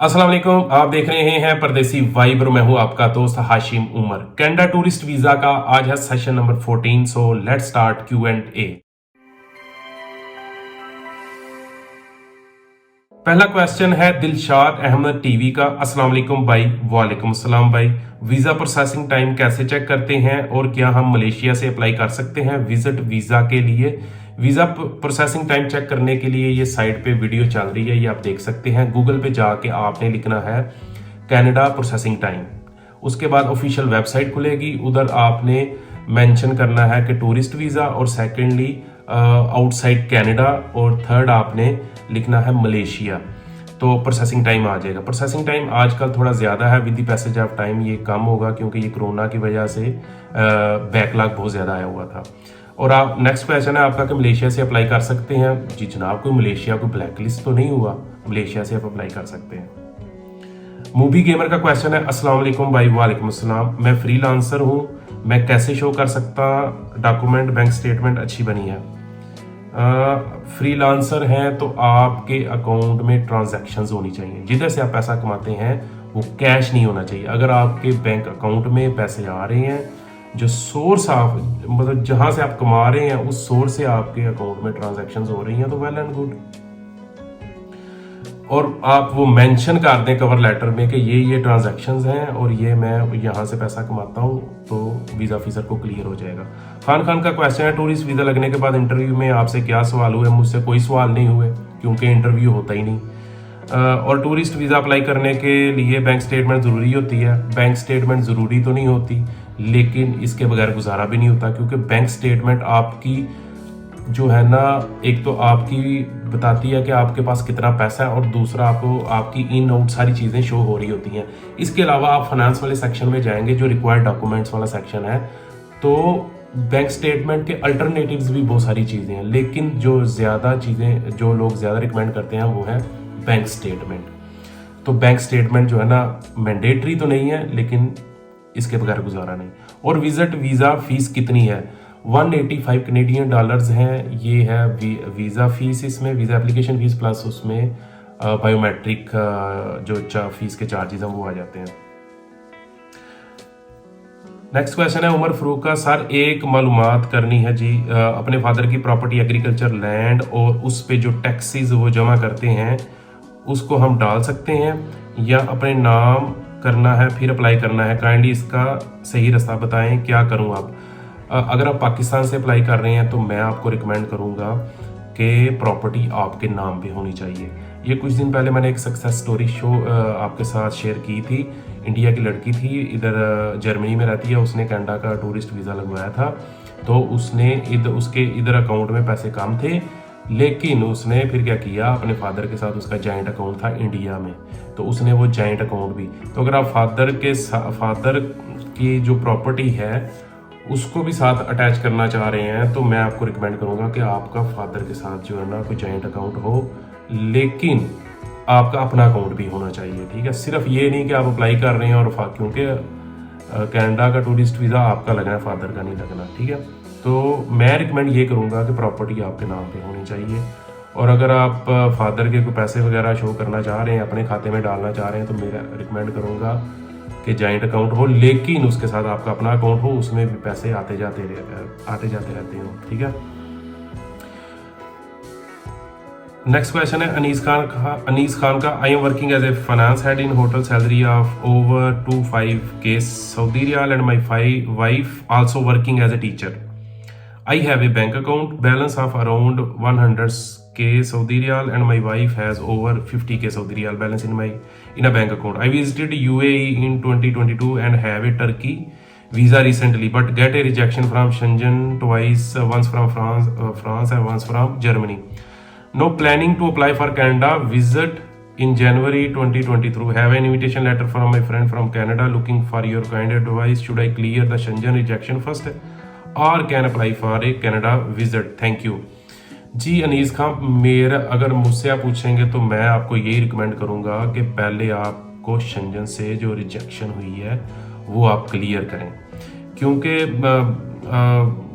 अस्सलाम वालेकुम, आप देख रहे हैं परदेसी वाइब और मैं हूं आपका दोस्त Hashim Umar. Canada tourist visa का आज है session number 14। So let's start Q&A। पहला क्वेश्चन है दिलशाद अहमद टीवी का। अस्सलाम वालेकुम भाई। वालेकुम अस्सलाम भाई। वीजा प्रोसेसिंग टाइम कैसे चेक करते हैं और क्या हम मलेशिया से अप्लाई कर सकते हैं विजिट वीजा के लिए? वीजा प्रोसेसिंग टाइम चेक करने के लिए ये साइट पे वीडियो चल रही है, ये आप देख सकते हैं। गूगल पे जाके आपने लिखना है कनाडा प्रोसेसिंग टाइम। उसके बाद ऑफिशियल वेबसाइट खुलेगी, उधर आपने मेंशन करना है कि टूरिस्ट वीज़ा, और सेकेंडली आउटसाइड कनाडा, और थर्ड आपने लिखना है मलेशिया। तो प्रोसेसिंग टाइम आ जाएगा। प्रोसेसिंग टाइम आजकल थोड़ा ज़्यादा है, with the passage of time ये कम होगा क्योंकि ये कोरोना की वजह से बैकलॉग बहुत ज़्यादा आया हुआ था। और आप नेक्स्ट क्वेश्चन है आपका कि मलेशिया से अप्लाई कर सकते हैं? जी जनाब, कोई मलेशिया को ब्लैक लिस्ट तो नहीं हुआ, मलेशिया से आप अप्लाई कर सकते हैं। मूवी गेमर का क्वेश्चन है। अस्सलाम वालेकुम भाई। वालेकुम अस्सलाम। मैं फ्रीलांसर हूँ, मैं कैसे शो कर सकता डॉक्यूमेंट बैंक स्टेटमेंट अच्छी बनी है? फ्रीलांसर हैं तो आपके अकाउंट में ट्रांजैक्शंस होनी चाहिए। जिधर से आप पैसा कमाते हैं वो कैश नहीं होना चाहिए। अगर आपके बैंक अकाउंट में पैसे आ रहे हैं, जो सोर्स आप मतलब जहां से आप कमा रहे हैं उस सोर्स से आपके अकाउंट में ट्रांजैक्शंस हो रही हैं तो वेल एंड गुड। और आप वो मेंशन कर दें कवर लेटर में कि ये ट्रांजैक्शंस हैं और ये मैं यहाँ से पैसा कमाता हूँ, तो वीज़ा ऑफिसर को क्लियर हो जाएगा। खान का क्वेश्चन है, टूरिस्ट वीज़ा लगने के बाद इंटरव्यू में आपसे क्या सवाल हुए? मुझसे कोई सवाल नहीं हुए क्योंकि इंटरव्यू होता ही नहीं। और टूरिस्ट वीज़ा अप्लाई करने के लिए बैंक स्टेटमेंट ज़रूरी होती है? बैंक स्टेटमेंट ज़रूरी तो नहीं होती, लेकिन इसके बगैर गुजारा भी नहीं होता, क्योंकि बैंक स्टेटमेंट आपकी जो है ना, एक तो आपकी बताती है कि आपके पास कितना पैसा है, और दूसरा आपको आपकी इन आउट सारी चीज़ें शो हो रही होती हैं। इसके अलावा आप फाइनेंस वाले सेक्शन में जाएंगे जो रिक्वायर्ड डॉक्यूमेंट्स वाला सेक्शन है, तो बैंक स्टेटमेंट के अल्टरनेटिव्स भी बहुत सारी चीज़ें हैं, लेकिन जो ज़्यादा चीज़ें जो लोग ज़्यादा रिकमेंड करते हैं वो है बैंक स्टेटमेंट। तो बैंक स्टेटमेंट जो है ना, मैंडेटरी तो नहीं है, लेकिन इसके बगैर गुजारा नहीं। और विजिट वीज़ा फीस कितनी है? 185 कनेडियन डॉलर्स हैं, ये है वीज़ा फीस। इसमें वीज़ा एप्लीकेशन फीस प्लस उसमें बायोमेट्रिक जो फीस के चार्जेस हैं वो आ जाते हैं। नेक्स्ट क्वेश्चन है उमर फरूक का। सर एक मालूमात करनी है जी, अपने फादर की प्रॉपर्टी एग्रीकल्चर लैंड और उस पे जो टैक्सेस वो जमा करते हैं उसको हम डाल सकते हैं या अपने नाम करना है फिर अप्लाई करना है? काइंडली इसका सही रास्ता बताएं, क्या करूं आप? अगर आप पाकिस्तान से अप्लाई कर रहे हैं तो मैं आपको रिकमेंड करूंगा कि प्रॉपर्टी आपके नाम पे होनी चाहिए। ये कुछ दिन पहले मैंने एक सक्सेस स्टोरी आपके साथ शेयर की थी। इंडिया की लड़की थी, इधर जर्मनी में रहती है, उसने कनाडा का टूरिस्ट वीज़ा लगवाया था। तो उसने उसके इधर अकाउंट में पैसे कम थे, लेकिन उसने फिर क्या किया, अपने फादर के साथ उसका जॉइंट अकाउंट था इंडिया में, तो उसने वो जॉइंट अकाउंट भी, तो अगर आप फादर की जो प्रॉपर्टी है उसको भी साथ अटैच करना चाह रहे हैं तो मैं आपको रिकमेंड करूंगा कि आपका फादर के साथ जो है ना कोई जॉइंट अकाउंट हो, लेकिन आपका अपना अकाउंट भी होना चाहिए। ठीक है, सिर्फ ये नहीं कि आप अप्लाई कर रहे हैं और क्योंकि कनाडा का टूरिस्ट वीज़ा आपका लगना है, फादर का नहीं लगना। ठीक है, तो मैं रिकमेंड ये करूँगा कि प्रॉपर्टी आपके नाम पे होनी चाहिए। और अगर आप फादर के कोई पैसे वगैरह शो करना चाह रहे हैं, अपने खाते में डालना चाह रहे हैं, तो मैं रिकमेंड करूँगा कि जॉइंट अकाउंट हो, लेकिन उसके साथ आपका अपना अकाउंट हो, उसमें भी पैसे आते जाते रहते हो। ठीक है। नेक्स्ट क्वेश्चन है अनीस खान का। I am working as a finance head in hotel, salary of over 25K Saudi riyal and my wife also working as a teacher. I have a bank account balance of around 100K Saudi Riyal and my wife has over 50K Saudi Riyal balance in a bank account. I visited UAE in 2022 and have a Turkey visa recently, but get a rejection from Schengen twice, once from France and once from Germany. Now planning to apply for Canada visit in January 2023. Have an invitation letter from my friend from Canada. Looking for your kind advice. Should I clear the Schengen rejection first? और can apply for a Canada visit? Thank you ji Anees Khan. मेरा अगर मुझसे आप पूछेंगे तो मैं आपको यही रिकमेंड करूँगा कि पहले आपको शेंजन से जो रिजेक्शन हुई है वो आप क्लियर करें, क्योंकि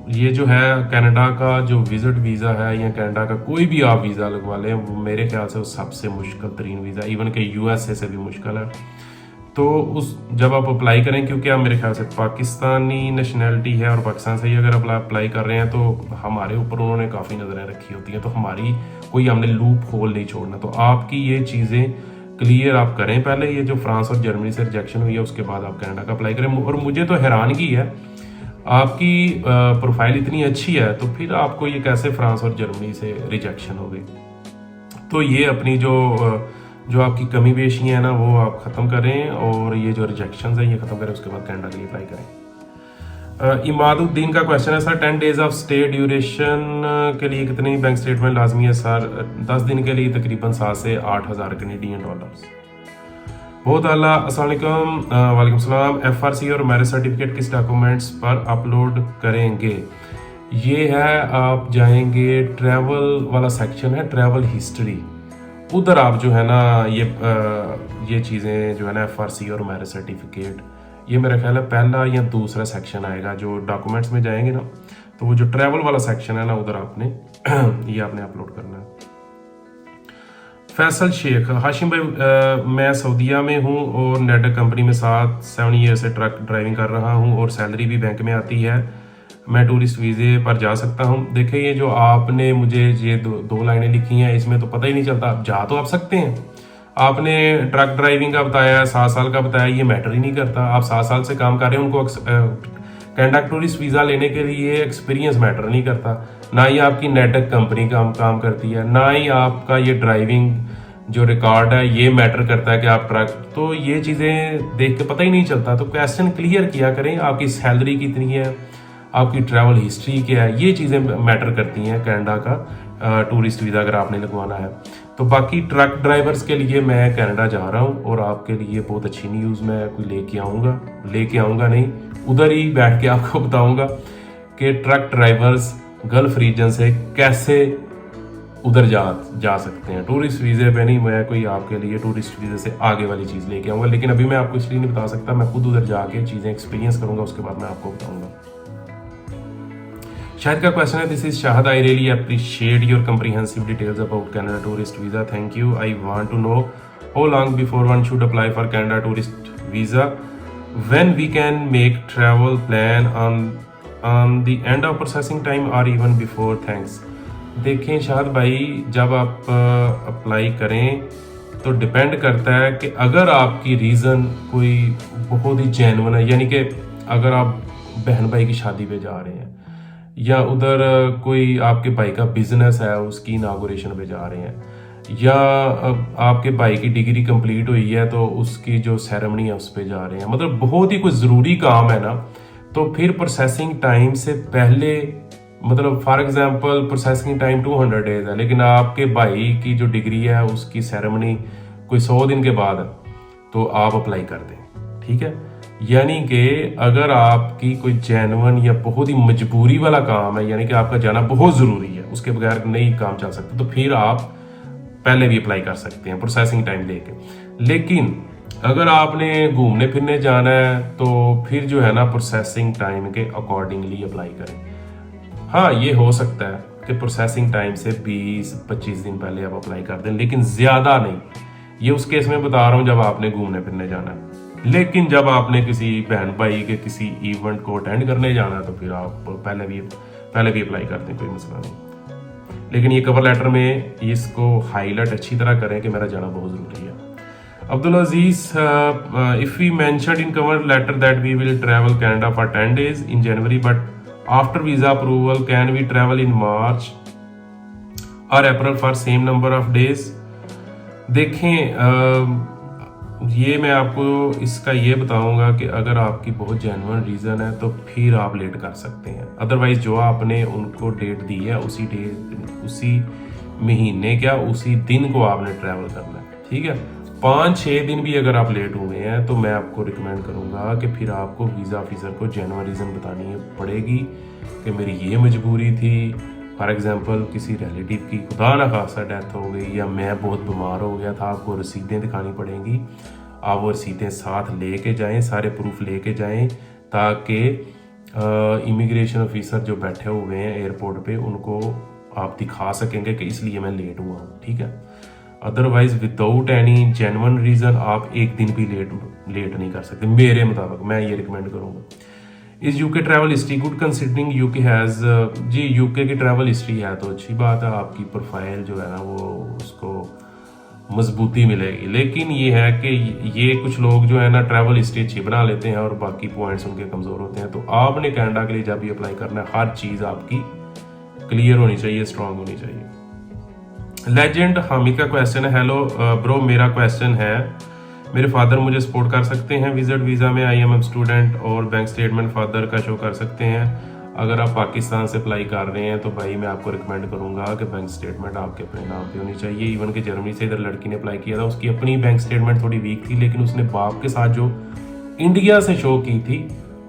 ये जो है कनाडा का जो विजिट वीज़ा है या कनाडा का कोई भी आप वीज़ा लगवा लें, वो मेरे ख्याल से वो सबसे मुश्किल तरीन वीज़ा, इवन के यूएसए से भी मुश्किल है। तो उस जब आप अप्लाई करें, क्योंकि आप मेरे ख्याल से पाकिस्तानी नेशनैलिटी है और पाकिस्तान से ही अगर आप अप्लाई कर रहे हैं तो हमारे ऊपर उन्होंने काफ़ी नज़रें रखी होती हैं, तो हमारी कोई हमने लूप होल नहीं छोड़ना। तो आपकी ये चीज़ें क्लियर आप करें पहले, ये जो फ्रांस और जर्मनी से रिजेक्शन हुई है उसके बाद आप कनाडा का अप्लाई करें। और मुझे तो हैरानगी है, आपकी प्रोफाइल इतनी अच्छी है तो फिर आपको ये कैसे फ्रांस और जर्मनी से रिजेक्शन हो गई। तो ये अपनी जो आपकी कमी पेशी है ना वो आप ख़त्म करें, और ये जो रिजेक्शन है ये ख़त्म करें, उसके बाद कनाडा के लिए अप्लाई करें। इमादुद्दीन का क्वेश्चन है, sir 10 days of stay duration के लिए कितनी बैंक स्टेटमेंट लाजमी है सर? 10 दिन के लिए तकरीबन 7 से 8,000 कैनेडियन डॉलर्स। बहुत आला। अस्सलाम वालेकुम। वालेकुम सलाम। FRC और मैरिज सर्टिफिकेट किस डॉक्यूमेंट्स पर अपलोड करेंगे? ये है, आप जाएंगे ट्रैवल वाला सेक्शन है, ट्रैवल हिस्ट्री, उधर आप जो है ना ये चीज़ें जो है ना FRC और मैरिज सर्टिफिकेट, ये मेरा ख्याल है पहला या दूसरा सेक्शन आएगा। जो डॉक्यूमेंट्स में जाएंगे ना तो वो जो ट्रैवल वाला सेक्शन है ना उधर आपने ये आपने अपलोड करना है। फैसल शेख, हाशिम भाई मैं सऊदीया में हूँ और नेटवर्क कंपनी में 7 ईयर से ट्रक ड्राइविंग कर रहा हूँ और सैलरी भी बैंक में आती है, मैं टूरिस्ट वीज़े पर जा सकता हूँ? देखिए, ये जो आपने मुझे ये दो लाइनें लिखी हैं इसमें तो पता ही नहीं चलता, आप जा तो आप सकते हैं। आपने ट्रक ड्राइविंग का बताया, 7 साल का बताया, ये मैटर ही नहीं करता। आप 7 साल से काम कर रहे हैं, उनको कनाडा टूरिस्ट वीज़ा लेने के लिए एक्सपीरियंस मैटर नहीं करता, ना ही आपकी नेटवर्क कंपनी काम करती है, ना ही आपका ये ड्राइविंग जो रिकॉर्ड है ये मैटर करता है कि आप ट्रक, तो ये चीज़ें देख के पता ही नहीं चलता। तो क्वेश्चन क्लियर किया करें, आपकी सैलरी कितनी है, आपकी ट्रैवल हिस्ट्री क्या है, ये चीज़ें मैटर करती हैं कनाडा का टूरिस्ट वीज़ा अगर आपने लगवाना है। तो बाकी ट्रक ड्राइवर्स के लिए मैं कनाडा जा रहा हूँ और आपके लिए बहुत अच्छी न्यूज़ मैं कोई लेके आऊँगा नहीं, उधर ही बैठ के आपको बताऊँगा कि ट्रक ड्राइवर्स गल्फ रीजन से कैसे उधर जा सकते हैं टूरिस्ट वीज़े पे। नहीं, मैं कोई आपके लिए टूरिस्ट वीज़े से आगे वाली चीज़ लेके आऊँगा, लेकिन अभी मैं आपको इसलिए नहीं बता सकता, मैं खुद उधर जाके चीज़ें एक्सपीरियंस करूँगा, उसके बाद मैं आपको बताऊँगा। शाहिद का क्वेश्चन है, this is Shahid, I really appreciate your comprehensive details about Canada tourist visa, thank you. I want to know how long before one should apply for Canada tourist visa, when we can make travel plan on the end of processing time और even before, thanks. देखें शाहिद भाई, जब आप apply करें तो depend करता है कि अगर आपकी रीज़न कोई बहुत ही जेन्युइन है, यानी कि अगर आप बहन भाई की शादी पे जा रहे हैं या उधर कोई आपके भाई का बिजनेस है उसकी इनागोरेशन पे जा रहे हैं, या आपके भाई की डिग्री कंप्लीट हुई है तो उसकी जो सेरेमनी है उस पर जा रहे हैं, मतलब बहुत ही कोई ज़रूरी काम है ना, तो फिर प्रोसेसिंग टाइम से पहले, मतलब for example processing time 200 days है, लेकिन आपके भाई की जो डिग्री है उसकी सेरेमनी कोई 100 दिन के बाद है, तो आप अप्लाई कर दें, ठीक है। यानी कि अगर आपकी कोई जेन्युइन या बहुत ही मजबूरी वाला काम है, यानी कि आपका जाना बहुत ज़रूरी है, उसके बगैर नहीं काम चल सकता, तो फिर आप पहले भी अप्लाई कर सकते हैं प्रोसेसिंग टाइम लेके। लेकिन अगर आपने घूमने फिरने जाना है तो फिर जो है ना प्रोसेसिंग टाइम के अकॉर्डिंगली अप्लाई करें। हाँ, ये हो सकता है कि प्रोसेसिंग टाइम से 20-25 दिन पहले आप अप्लाई कर दें, लेकिन ज़्यादा नहीं। ये उस केस में बता रहा हूँ जब आपने घूमने फिरने जाना है, लेकिन जब आपने किसी बहन भाई के किसी इवेंट को अटेंड करने जाना है तो फिर आप पहले भी अप्लाई कर दें, कोई मसला नहीं। लेकिन ये कवर लेटर में इसको हाईलाइट अच्छी तरह करें कि मेरा जाना बहुत ज़रूरी है। Abdul Aziz, if we mentioned in cover letter that we will travel Canada for 10 days in January, but after visa approval can we travel in March और April for same number of days? देखें, ये मैं आपको इसका ये बताऊंगा कि अगर आपकी बहुत जेन्युइन रीज़न है तो फिर आप लेट कर सकते हैं, अदरवाइज जो आपने उनको डेट दी है उसी महीने क्या उसी दिन को आपने ट्रैवल करना है, ठीक है। 5-6 दिन भी अगर आप लेट हुए हैं तो मैं आपको रिकमेंड करूंगा कि फिर आपको वीज़ा ऑफिसर को जेन्युइन रीज़न बतानी पड़ेगी कि मेरी ये मजबूरी थी, फॉर एग्जांपल किसी रिलेटिव की खुदा न खासा डेथ हो गई या मैं बहुत बीमार हो गया था, आपको रसीदें दिखानी पड़ेंगी। आप वो रसीदें साथ लेके जाएं, सारे प्रूफ लेके जाएं, ताकि इमिग्रेशन ऑफिसर जो बैठे हुए हैं एयरपोर्ट पे उनको आप दिखा सकेंगे कि इसलिए मैं लेट हुआ हूँ, ठीक है। Otherwise without any genuine reason आप एक दिन भी लेट नहीं कर सकते मेरे मुताबिक, मैं ये रिकमेंड करूँगा। Is UK travel history good considering UK has, जी यूके की ट्रैवल हिस्ट्री है तो अच्छी बात है, आपकी प्रोफाइल जो है ना वो उसको मजबूती मिलेगी। लेकिन ये है कि ये कुछ लोग जो है ना ट्रैवल हिस्ट्री अच्छी बना लेते हैं और बाकी पॉइंट्स उनके कमज़ोर होते हैं। तो आपने कनाडा के लिए जब भी अप्लाई करना है हर चीज़ आपकी क्लियर होनी चाहिए, स्ट्रांग होनी चाहिए। लेजेंड हामिद का क्वेश्चन है, हेलो ब्रो मेरा क्वेश्चन है मेरे फादर मुझे सपोर्ट कर सकते हैं विजिट वीज़ा में, IMM स्टूडेंट और बैंक स्टेटमेंट फादर का शो कर सकते हैं। अगर आप पाकिस्तान से अप्लाई कर रहे हैं तो भाई मैं आपको रिकमेंड करूंगा कि बैंक स्टेटमेंट आपके अपने नाम पे होनी चाहिए। इवन कि जर्मनी से इधर लड़की ने अप्लाई किया था, उसकी अपनी बैंक स्टेटमेंट थोड़ी वीक थी, लेकिन उसने बाप के साथ जो इंडिया से शो की थी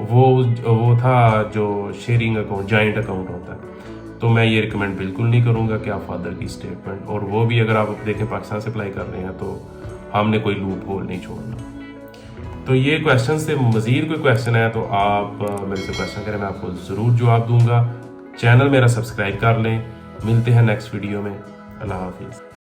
वो था जो शेयरिंग अकाउंट, जॉइंट अकाउंट होता है। तो मैं ये रिकमेंड बिल्कुल नहीं करूँगा कि आप फादर की स्टेटमेंट, और वो भी अगर आप देखें पाकिस्तान से अप्लाई कर रहे हैं तो हमने कोई लूप होल नहीं छोड़ना। तो ये क्वेश्चन से मज़ीद कोई क्वेश्चन है तो आप मेरे से क्वेश्चन करें, मैं आपको ज़रूर जवाब दूंगा। चैनल मेरा सब्सक्राइब कर लें। मिलते हैं नेक्स्ट वीडियो में। अल्लाह हाफिज़।